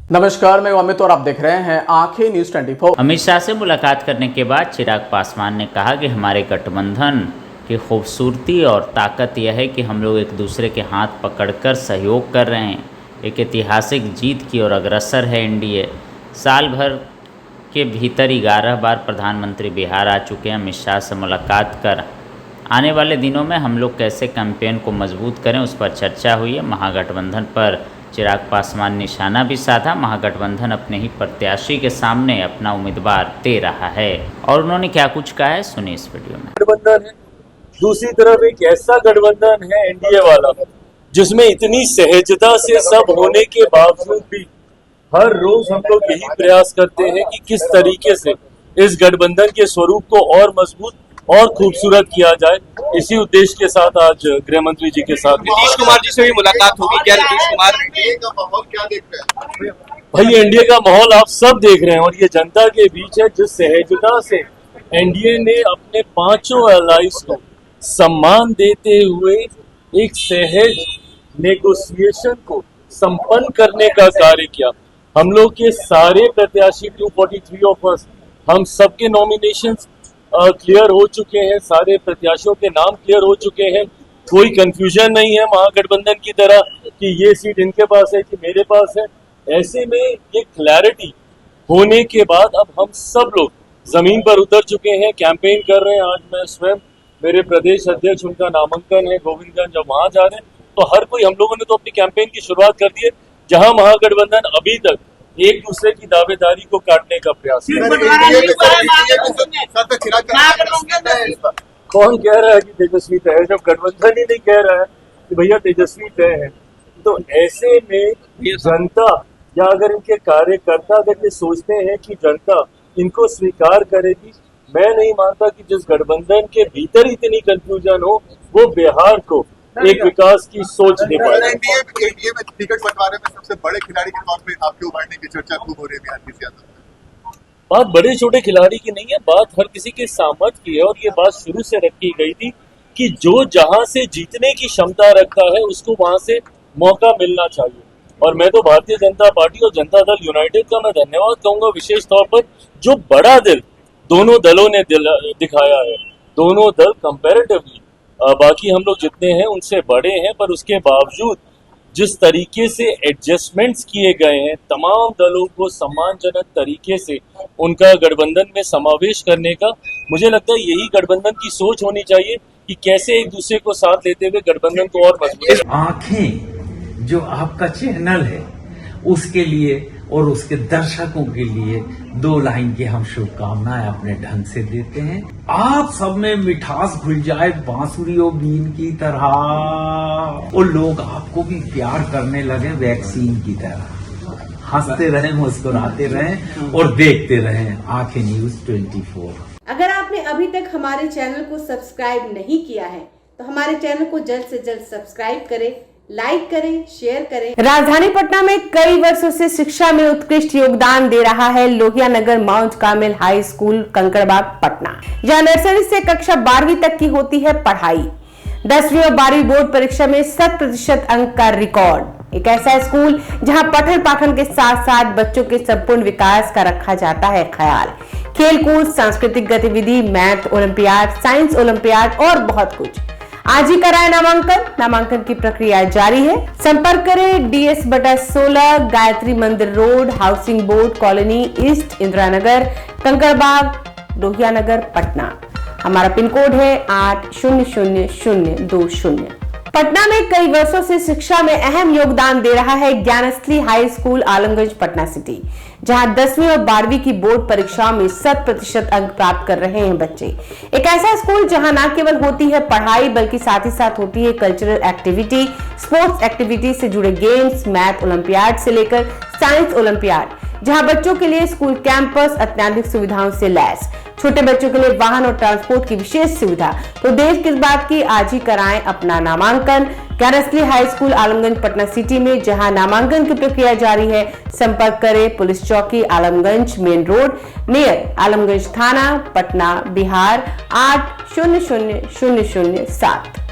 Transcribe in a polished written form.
नमस्कार, मैं अमित और आप देख रहे हैं आंखें न्यूज 24। अमित शाह से मुलाकात करने के बाद चिराग पासवान ने कहा कि हमारे गठबंधन की खूबसूरती और ताकत यह है कि हम लोग एक दूसरे के हाथ पकड़कर सहयोग कर रहे हैं। एक ऐतिहासिक जीत की ओर अग्रसर है एनडीए। साल भर के भीतर 11 बार प्रधानमंत्री बिहार आ चुके हैं। अमित शाह से मुलाकात कर आने वाले दिनों में हम लोग कैसे कैंपेन को मजबूत करें उस पर चर्चा हुई है। महागठबंधन पर चिराग पासवान ने निशाना भी साधा। महागठबंधन अपने ही प्रत्याशी के सामने अपना उम्मीदवार दे रहा है और उन्होंने क्या कुछ कहा है, सुनिए इस वीडियो में। गठबंधन है, दूसरी तरफ एक ऐसा गठबंधन है एनडीए वाला जिसमें इतनी सहजता से सब होने के बावजूद भी हर रोज हम लोग यही प्रयास करते हैं कि किस तरीके से इस गठबंधन के स्वरूप को और मजबूत और खूबसूरत किया जाए। इसी उद्देश्य के साथ आज गृह मंत्री जी के साथ नीतीश कुमार जी से भी मुलाकात होगी क्या? नीतीश कुमार का माहौल क्या देखते हैं? भाई, एनडीए का माहौल आप सब देख रहे हैं और ये जनता के बीच है। जिस सहजता से एनडीए ने अपने पांचों एलाइज को सम्मान देते हुए एक सहज नेगोशिएशन को संपन्न करने का कार्य किया। हम लोग के सारे प्रत्याशी 243 ऑफ अस, हम सबके नॉमिनेशंस क्लियर हो चुके हैं। सारे प्रत्याशियों के नाम क्लियर हो चुके हैं। कोई कंफ्यूजन नहीं है महागठबंधन की तरह कि ये सीट इनके पास है कि मेरे पास है। ऐसे में ये क्लैरिटी होने के बाद अब हम सब लोग जमीन पर उतर चुके हैं, कैंपेन कर रहे हैं। आज मैं स्वयं, मेरे प्रदेश अध्यक्ष, उनका नामांकन है गोविंदगंज, जब वहां जा रहे हैं तो हर कोई, हम लोगों ने तो अपनी कैंपेन की शुरुआत कर दी है। जहां महागठबंधन अभी तक एक दूसरे की दावेदारी को काटने का प्रयास कर कौन कह रहा है कि तेजस्वी तय है, जब गठबंधन ही नहीं कह रहा है कि भैया तेजस्वी तय है। तो ऐसे में जनता या अगर इनके कार्यकर्ता अगर ये सोचते हैं कि जनता इनको स्वीकार करेगी, मैं नहीं मानता कि जिस गठबंधन के भीतर इतनी कंफ्यूजन हो वो बिहार को एक विकास की सोच दे पाए। एनडीए में टिकट बंटवारे में सबसे बड़े खिलाड़ी के तौर पे आपके उभरने की चर्चा खूब हो रही है बिहार की सियासत में। बात बड़े छोटे खिलाड़ी की नहीं है, बात हर किसी के सामर्थ्य की है। और ये बात शुरू से रखी गई थी कि जो जहां से जीतने की क्षमता रखता है उसको वहां से मौका मिलना चाहिए। और मैं तो भारतीय जनता पार्टी और जनता दल यूनाइटेड का मैं धन्यवाद कहूंगा विशेष तौर पर, जो बड़ा दिल दोनों दलों ने दिखाया है। दोनों दल कंपैरेटिवली बाकी हम लोग जितने हैं उनसे बड़े हैं, पर उसके बावजूद जिस तरीके से एडजस्टमेंट्स किए गए हैं, तमाम दलों को सम्मानजनक तरीके से उनका गठबंधन में समावेश करने का, मुझे लगता है यही गठबंधन की सोच होनी चाहिए कि कैसे एक दूसरे को साथ लेते हुए गठबंधन को और मजबूत। आंखें जो आपका चैनल है उसके लिए और उसके दर्शकों के लिए 2 लाइन की हम शुभकामनाएं अपने ढंग से देते हैं। आप सब में मिठास घुल जाए बांसुरी और बीन की तरह और लोग आपको भी प्यार करने लगे वैक्सीन की तरह। हंसते रहें, मुस्कुराते रहें और देखते रहें आंखें न्यूज 24। अगर आपने अभी तक हमारे चैनल को सब्सक्राइब नहीं किया है तो हमारे चैनल को जल्द से जल्द सब्सक्राइब करें, लाइक करें, शेयर करें। राजधानी पटना में कई वर्षों से शिक्षा में उत्कृष्ट योगदान दे रहा है Lohia Nagar Mount Carmel High School Kankarbagh Patna. जहां नर्सरी से कक्षा 12वीं तक की होती है पढ़ाई। 10वीं और 12वीं बोर्ड परीक्षा में 100% अंक का रिकॉर्ड। एक ऐसा स्कूल जहां पठन पाठन के साथ साथ बच्चों के संपूर्ण विकास का रखा जाता है ख्याल। खेलकूद, सांस्कृतिक गतिविधि, मैथ ओलंपियाड, साइंस ओलंपियाड और बहुत कुछ। आज ही कराए नामांकन की प्रक्रिया जारी है। संपर्क करें DS/16 Gayatri Mandir road, housing board colony east, Indira Nagar, Kankarbagh, Lohia Nagar, Patna. हमारा पिन कोड है 800020। पटना में कई वर्षों से शिक्षा में अहम योगदान दे रहा है Gyansthali high school Alamganj Patna city, जहां 10वीं और 12वीं की बोर्ड परीक्षाओं में 100% अंक प्राप्त कर रहे हैं बच्चे। एक ऐसा स्कूल जहां न केवल होती है पढ़ाई बल्कि साथ ही साथ होती है कल्चरल एक्टिविटी, स्पोर्ट्स एक्टिविटी से जुड़े गेम्स, मैथ ओलंपियाड से लेकर साइंस ओलंपियाड, जहां बच्चों के लिए स्कूल कैंपस अत्याधुनिक सुविधाओं से लैस, छोटे बच्चों के लिए वाहन और ट्रांसपोर्ट की विशेष सुविधा। तो देर किस बात की, आज ही कराएं अपना नामांकन Gyansthali high school Alamganj Patna city में, जहां नामांकन की प्रक्रिया जारी है। संपर्क करें पुलिस चौकी Alamganj main road near Alamganj थाना, पटना, बिहार 800007।